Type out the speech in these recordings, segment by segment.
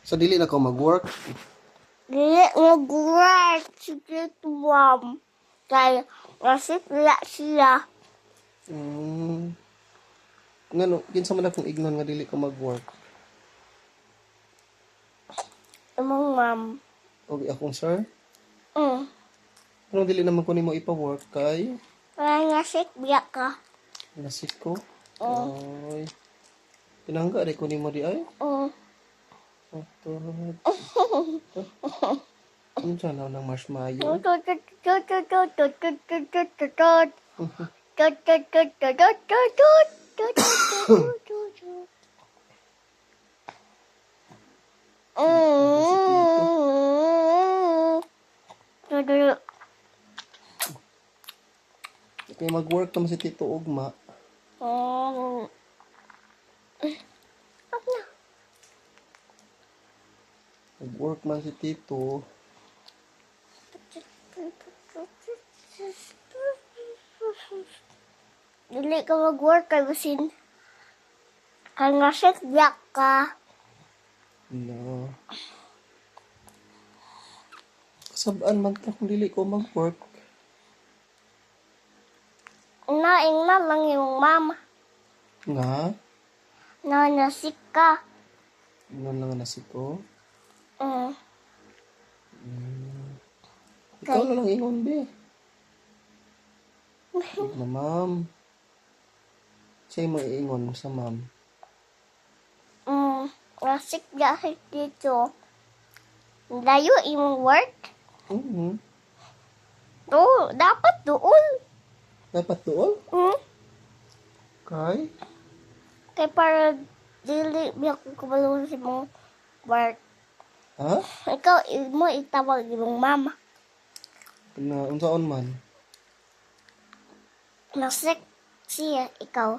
So, dili na ko mag-work. Dili mag-work. Sige, tuwam. Kaya, nasipla siya. Ngano, kinsa man akong ignon nga dili ko mag-work. Imong ma'am. Okay, akong sir. Mm. Anong dili naman ko nimo ipa-work kay Kaya nasipla ka. nasik ko. Ay. Pinangga rin ko nimo di ay. Atod. Ano dyan na ng marshmallow? Kaya mag-work naman si Tito Ugma. Mag-work man si Tito. Dili ka mag-work kay basin. Kaya nasipla ka. No. Kasabaan man ka kung dili ko mag-work. Naing na lang yung mama. Nga? Na nasik ka. Ano lang ang nasik ko? Ikaw na lang ingon, be. Huwag na, ma'am. Siya mo iingon sa ma'am. Nasik dahil dito. Layo imong work. Dapat doon. Dapat doon? Kay? Kaya para dili biya ko kabalo sa mong work. Ha? Ikaw, mo itawag imong mama. Na, unsaon man? Nasik siya, ikaw.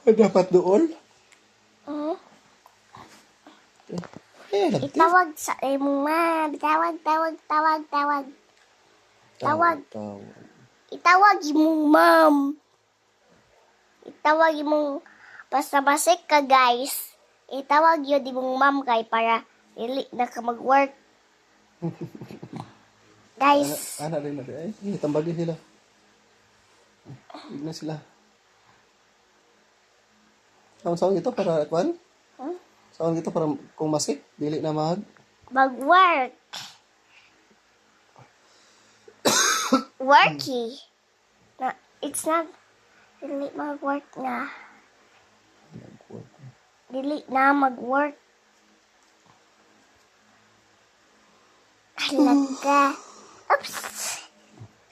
Dapat doon? Itawag sa imong mama. Tawag. Itawag imong mom. Itawag imong basta masik ka guys. Itawag yun imong mom kay para dili na ka mag-work. Guys. Anak rin na rin. Ay, tambagin sila. Huwag na sila. Saan ito para, kwan? Saan ito para kung masik? Dili na Mag-work. Worky. Na, it's not dili mag-work na. Dili na mag-work. Halaga. Oops.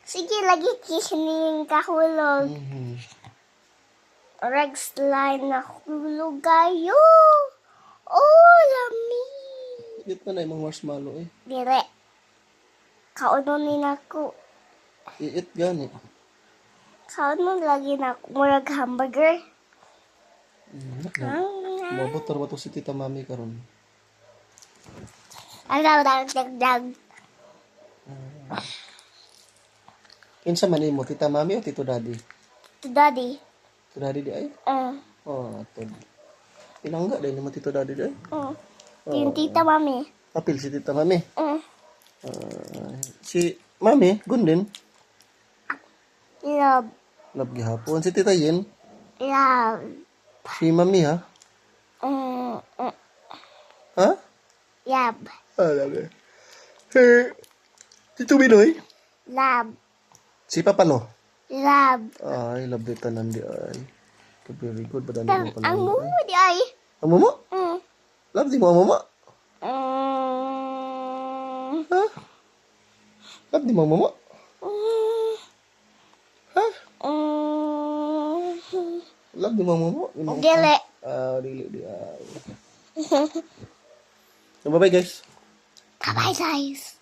Sige, lagi kisning kahulog. Regs line na hulog kayo. Oh, lami. Ito na yung marshmallow eh. Dire. Kaunonin ako. Iit gani. Kaunon lagi na ako. Murag hamburger. Mabutor ba ito si Tita Mami karon? Dag. Kinsa man mo, Tita Mami o Tito Daddy? To daddy. Tito Daddy di ay? Oh, atod. Pinangga din mo Tito Daddy di ay? Yung tita mami. Apil si Tita Mami. Si Mami, gundin. Love. Love gihapon. Si Tita Yin. Love. Si Mami ha? Ha? Love. Love. Tito Binoy? Love. Si Papalo? Love. Ay, love dito nandi ay. Very good. Badan mo pala. Ang mumu di ay. Ang mama? Love di mo ang mama? Ha? Love di mo ang mama? Ha? Love di mo ang mama? Dili. Dili di ay. So, bye-bye guys. Bye-bye guys.